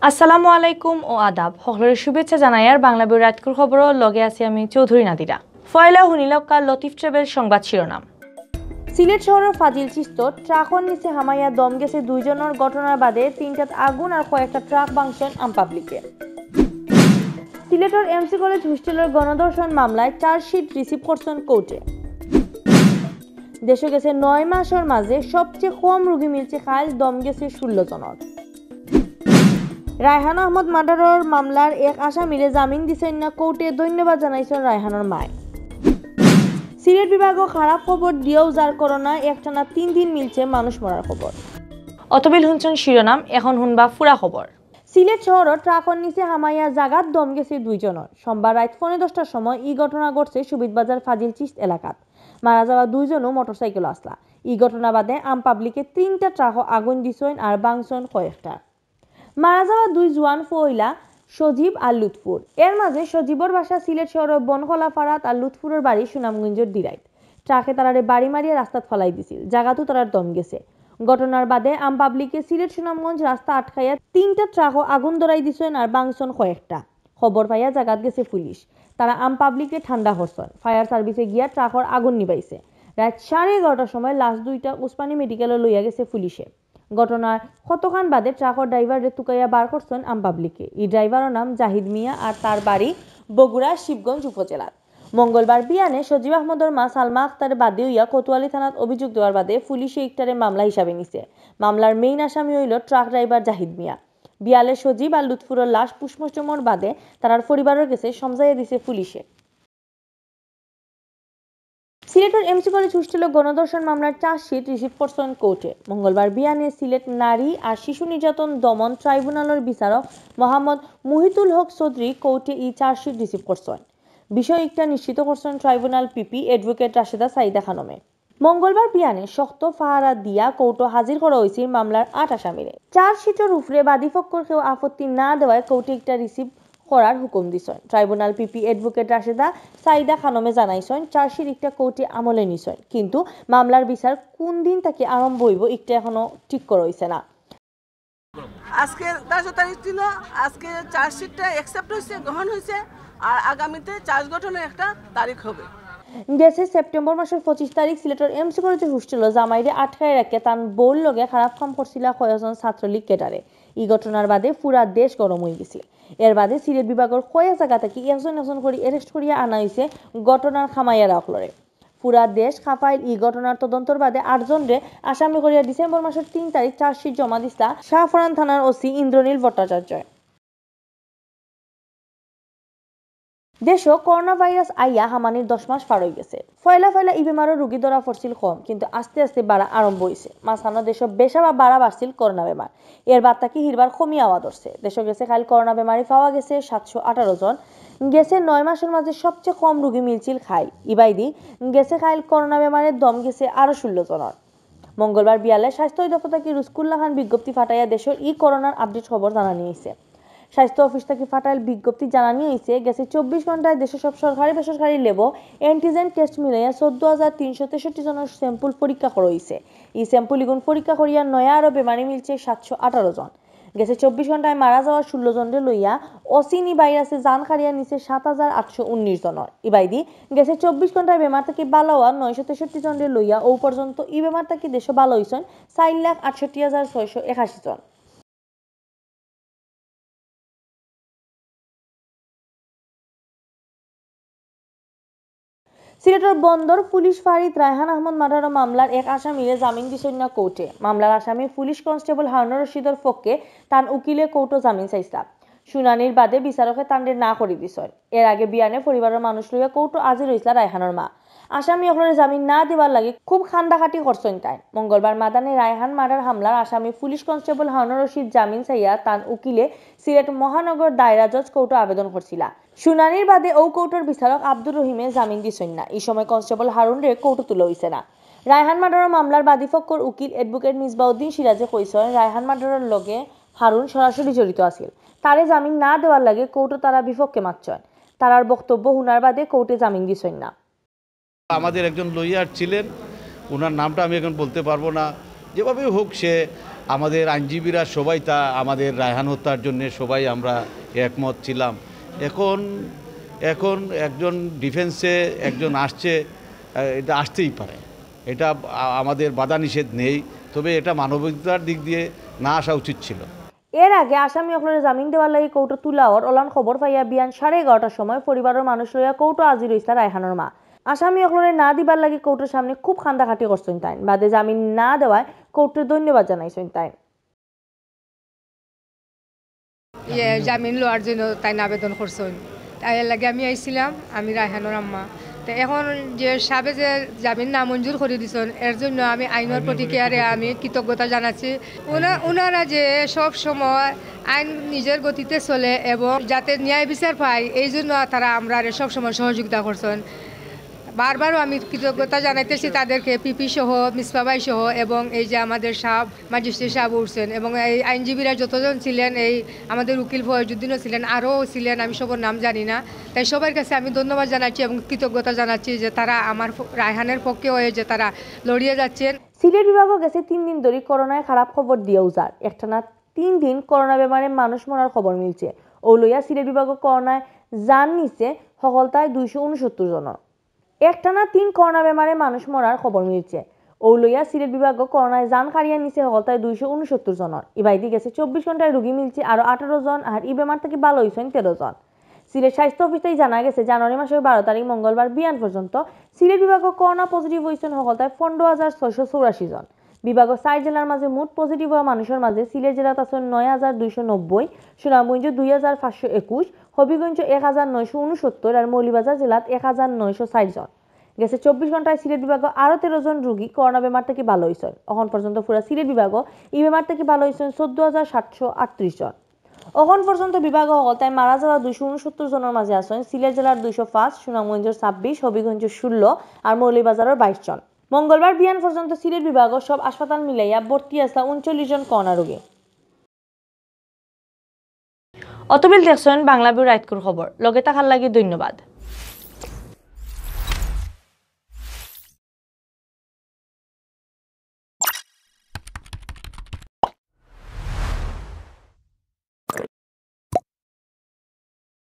আসসালামু আলাইকুম ও আদাব সকলের শুভেচ্ছা জানাই আর বাংলাবিউ রাতকুর খবর লগে আছি আমি চৌধুরী নাদিরা। ফয়লা হুনিলক্কা লতিফ ট্রেভেল সংবাদ শিরোনাম। সিলেট শহরের ফাজিল চিস্ত ট্রাকর নিচে হামাইয়া দম গেছে দুইজনের ঘটনার বাদে তিনটাত আগুন আর কয়েকটা ট্রাক ভাঙছেন আমপাবলিকে। সিলেটের এমসি কলেজ হোস্টেলের গণধর্ষণ মামলায় চার্জশিট রিসিভ করছেন কোর্টে। দেশে গেছে 9 মাসের মাঝে সবচেয়ে কম রোগী মিলছে খাইল দম গেছে 16 জনের। রায়হান আহমদ মার্ডারের মামলার এক আসামিরে জামিন দিছেন না কোর্টে, ধন্যবাদ জানাইছেন রায়হানের মায়। সিলেট বিভাগও খারাপ খবর দিয়েও যার করোনা একটানা 3 দিন মিলছে মানুষ মরার খবর। অতবিল হুনছেন শিরোনাম, এখন হুনবা ফুরা খবর। সিলেট শহরের ট্রাকর নিচে হামাইয়া জাগাত দম গেছে দুইজনের। সোমবার রাত 10:15টার সময় এই ঘটনা ঘটছে সুবিদবাজার ফাজিল চিস্ত এলাকাত। মারা যাওয়া দুইজনও মোটরসাইকেল আসলা। এই ঘটনা বাদে আম পাবলিকে 3টা ট্রাকও আগুন দিছেন আর ভাঙছেন কয়েকটা। মারা যাওয়া দুই জোয়ান ফইলা সজীব আর লুৎফুর। এর মাঝে সজীবর বাসা সিলেট শহরের বনখলা ফারাত আর লুৎফুরের বাড়ি সুনামগঞ্জের দিরাইত। ট্রাকে তারারে বাড়ি মারিয়ে রাস্তাত ফলাই দিছিল, জায়গাতো তারার দম গেছে। ঘটনার বাদে আম পাবলিকে সিলেট সুনামগঞ্জ রাস্তা আটকাইয়া 3টা ট্রাকও আগুন ধরাই দিছেন আর ভাঙছেন কয়েকটা। খবর পাইয়া জায়গাত গেছে পুলিশ। তারা আম পাবলিকে ঠান্ডা করছেন। ফায়ার সার্ভিসে গিয়া ট্রাকর আগুন নিবাইছে। রাত 11:30টার সময় লাশ দুইটা উসমানী মেডিকেলে লইয়া গেছে পুলিশে। ঘটনার কতক্ষণ বাদে ট্রাকর ড্রাইভারে তুকাইয়া বার করছেন আম পাবলিকে। এই ড্রাইভারের নাম জাহিদ মিয়া আর তার বাড়ি বগুড়া শিবগঞ্জ উপজেলার। মঙ্গলবার বিয়ানে সজীব আহমদের মা সালমা আক্তার বাদে হইয়া কোতোয়ালি থানাত অভিযোগ দেওয়ার বাদে পুলিশে ইকটারে মামলা হিসাবে নিছে। মামলার মেইন আসামি হইল ট্রাক ড্রাইভার জাহিদ মিয়া। বিয়ালে সজীব আর লুৎফুরের লাশ পুষ্পচমর বাদে তার পরিবারের কাছে সমঝাইয়া দিছে পুলিশে। সিলেটের এমসি কলেজ হোস্টেলের গণধর্ষণ মামলার চার্জশিট রিসিভ করছেন কোর্টে। মঙ্গলবার বিয়ানে সিলেট নারী আর শিশু নির্যাতন দমন ট্রাইব্যুনালের বিচারক মোহাম্মদ মুহিতুল হক চৌধুরী কোর্টে এই চার্জশিট রিসিভ করছেন। বিষয় একটা নিশ্চিত করছেন tribunal PP advocate Rasheda Saida খানমে। মঙ্গলবার বিয়ানে শক্ত ফাহারা দিয়া কোর্টে হাজির করা হয়েছে মামলার 8 আসামিরে। চার্জশিটের উপরে বাদীপক্ষের কেউ আপত্তি না দেওয়ায় কোর্টে একটা রিসিভ করার হুকুম দিছেন। Tribunal PP advocate Rasheda Saida খানমে জানাইছেন চার্জশিট একটা কোর্টে আমলে নিছেন, কিন্তু মামলার বিচার কোন দিন থেকে আরম্ভ হইব এটা এখনো ঠিক করা হইছে না। আজকে 10 তারিখ ছিল, আজকে চার্জশিটটা অ্যাকসেপ্ট হয়েছে, গ্রহণ হয়েছে, আর আগামীতে চার্জ গঠনের একটা তারিখ হবে। গেছে সেপ্টেম্বর মাসের 25 তারিখ সিলেটের এমসি কলেজের হোস্টেল জামাইরে আটকায় রাখে তান বউর লগে খারাপ কাম করছিল কয়েকজন ছাত্রলীগ ক্যাডারে। এই ঘটনার বাদে পুরা দেশ গরম হয়ে গেছে। এর বাদে সিলেট বিভাগের কয়েক জায়গা থেকে একজন করে অ্যারেস্ট করিয়া আনা হয়েছে ঘটনার খামাইয়া রাখলরে। পুরা দেশ খাপাইল এই ঘটনার তদন্তর বাদে 8 জনরে আসামি করিয়া ডিসেম্বর মাসের 3 তারিখ চার্জশিট জমা দিছা শাহফরান থানার ওসি ইন্দ্রনীল ভট্টাচার্য। দেশও করোনা ভাইরাস আইয়া হামানির 10 মাস পার হয়ে গেছে। ফয়লা এই বেমারের রোগী ধরা পড়ছিল কম, কিন্তু আস্তে আস্তে বাড়া আরম্ভ হয়েছে। মাঝখানে দেশ বেশা বা বাড়া বাড়ছিল করোনা বেমার। এর বাদ তাকে হিরবার কমিয়ে আওয়া ধরছে। দেশে গেছে খাইল করোনা বেমারি পাওয়া গেছে 718 জন। গেছে 9 মাসের মাঝে সবচেয়ে কম রোগী মিলছিল খাইল। ইবাইদি গেছে খাইল করোনা বেমারের দম গেছে আরো 16 জনের। মঙ্গলবার বিয়ালে স্বাস্থ্য অধিদপ্তর থেকে রুসকুল্লাহ খান বিজ্ঞপ্তি ফাটাইয়া দেশের ই করোনার আপডেট খবর জানানি হয়েছে। স্বাস্থ্য অফিস থেকে ফাটাইল বিজ্ঞপ্তি জানানি হয়েছে গেছে 24 ঘন্টায় দেশে সব সরকারি বেসরকারি লেবো অ্যান্টিজেন টেস্ট মিলাইয়া 14,363 জনের স্যাম্পল পরীক্ষা করা হয়েছে। এই স্যাম্পল ইগুন পরীক্ষা করিয়া নয়া আরো বেমারি মিলছে 718 জন। গেছে 24 ঘন্টায় মারা যাওয়া 16 জনের লইয়া অসিনি ভাইরাসে জান খারিয়া নিচে 7,819 জনের। ইবাইদি গেছে 24 ঘন্টায় বেমার থেকে ভালো হওয়া 963 জনের লইয়া ও পর্যন্ত এই বেমার থেকে দেশে ভালো হয়েছেন 4,68,681 জন। সিলেটের বন্দর পুলিশ ফাঁড়িত রায়হান আহমদ মার্ডারের মামলার এক আসামিরে জামিন দিছেন না কোর্টে। মামলার আসামি পুলিশ কনস্টেবল হারুনুর রশিদের পক্ষে তার উকিলে কোর্টে জামিন চাইছা। শুনানির বাদে বিচারকে তান্ডে না করে দিছেন। এর আগে বিয়ানে পরিবারের মানুষ লইয়া কোর্টে হাজির হইছিল রায়হানের মা। আসামি অকলের জামিন না দেওয়ার লাগে খুব খান্দাখাটি করছেন তাই। মঙ্গলবার মাদানে রায়হান মার্ডার হামলার আসামি পুলিশ কনস্টেবল হারুনুর রশিদ জামিন চাইয়া তার উকিলে সিলেট মহানগর দায়রা জজ কোর্টে আবেদন করছিল। শুনানির বাদে ও কোর্টের বিচারক আব্দুর রহিমে জামিন দিছেন না। এই সময় কনস্টেবল হারুনরে কোর্টে তুলে হইছে না। রায়হান মার্ডারের মামলার বাদীপক্ষের উকিল অ্যাডভোকেট মিসবাউদ্দিন সিরাজে কইছেন রায়হান মার্ডারের লগে হারুন সরাসরি জড়িত আছিল। তারে জামিন না দেওয়ার লাগে কোর্টে তারা বিপক্ষে মাতছেন। তারার বক্তব্য হুনার বাদে কোর্টে জামিন দিছেন না। আমাদের একজন লয়ার ছিলেন, ওনার নামটা আমি এখন বলতে পারবো না, যেভাবে হোক সে আমাদের আইনজীবীরা সবাই আমাদের রায়হান হত্যার জন্য সবাই আমরা একমত ছিলাম। এখন একজন ডিফেন্সে একজন আসছে, এটা আসতেই পারে, এটা আমাদের বাধা নিষেধ নেই, তবে এটা মানবিকতার দিক দিয়ে না আসা উচিত ছিল। এর আগে আসামি অকলরে জামিন দেওয়ার লাগি কৌটো তুলাওয়ার ওলান খবর পাইয়া বিয়ান 11:30টার সময় পরিবারের মানুষ লইয়া কৌটো আজির হইছে রায়হানের মা। আসামি অকলরে না দিবার লাগি কৌটোর সামনে খুব খান্দাখাটি করছেন তাই, বাদে জামিন না দেওয়ায় কৌটোর ধন্যবাদ জানাইছেন তাই। জামিন লওয়ার জন্য তাই আবেদন করছেন, তাই লাগে আমি আইছিলাম, আমি রায়হানের আম্মা। তো এখন যে সাবে যে জামিন নামঞ্জুর করে দিচ্ছেন, এর জন্য আমি আইনের প্রতিক্রিয়ারে আমি কৃতজ্ঞতা জানাচ্ছি। ওনারা যে সব সময় আইন নিজের গতিতে চলে এবং যাতে ন্যায় বিচার পায়, এই জন্য তারা আমরা সব সময় সহযোগিতা করছেন। বারবারও আমি কৃতজ্ঞতা জানাইতেছি তাদেরকে, পিপি সহ, মিসবাবাই সহ, এবং এই যে আমাদের ম্যাজিস্ট্রেট সাহেব উঠছেন এবং এই আইনজীবীরা যতজন ছিলেন, এই আমাদের উকিল ফয়জুদ্দিনও ছিলেন, আরও ছিলেন, আমি সবার নাম জানি না। তাই সবার কাছে আমি ধন্যবাদ জানাচ্ছি এবং কৃতজ্ঞতা জানাচ্ছি যে তারা আমার রায়হানের পক্ষে হয়ে যে তারা লড়িয়ে যাচ্ছেন। সিলেট বিভাগও গেছে 3 দিন ধরে করোনায় খারাপ খবর দিয়েও যার একটানা 3 দিন করোনা বেমারে মানুষ মরার খবর মিলছে। ও লইয়া সিলেট বিভাগও করোনায় জান নিছে সকলতায় 269 জনের। একটানা 3 করোনা বেমারে মানুষ মরার খবর মিলছে। ও লইয়া সিলেট বিভাগও করোনায় জান কারিয়া নিছে সকলতায় 269 জনের। ইবাইদি গেছে 24 ঘন্টায় রোগী মিলছে আরো 18 জন, আর এই বেমার থেকে ভালো হয়েছেন 13 জন। সিলেট স্বাস্থ্য অফিসেই জানা গেছে জানুয়ারি মাসের 12 তারিখ মঙ্গলবার বিয়ান পর্যন্ত সিলেট বিভাগও করোনা পজিটিভ হয়েছেন সকলতায় 15,684 জন। বিভাগও 4 জেলার মাঝে মোট পজিটিভ হওয়া মানুষের মাঝে সিলেট জেলাত আছে 9,290, সুনামগঞ্জ 2,521, হবিগঞ্জ 1,969 আর মৌলভীবাজার জেলাত 1,960 জন। গেছে 24 ঘন্টায় সিলেট বিভাগও আরো 13 জন রোগী করোনা বেমার থেকে ভালো হয়েছেন। এখন পর্যন্ত পুরা সিলেট বিভাগও এই বেমার থেকে ভালো হয়েছেন 14,738 জন। এখন পর্যন্ত বিভাগ হলতায় মারা যাওয়া 269 জনের মাঝে আছেন সিলেট জেলার 205, সুনামগঞ্জের 26, হবিগঞ্জের 16 আর মৌলভীবাজারের 22 জন। মঙ্গলবার বিয়ান পর্যন্ত সিলেট বিভাগও সব হাসপাতাল মিলাইয়া ভর্তি আছে 39 জন করোনা রোগী। অতবিল দেখছেন বাংলাভিউ রাইতকুর খবর, লগে থাকার লাগি ধন্যবাদ।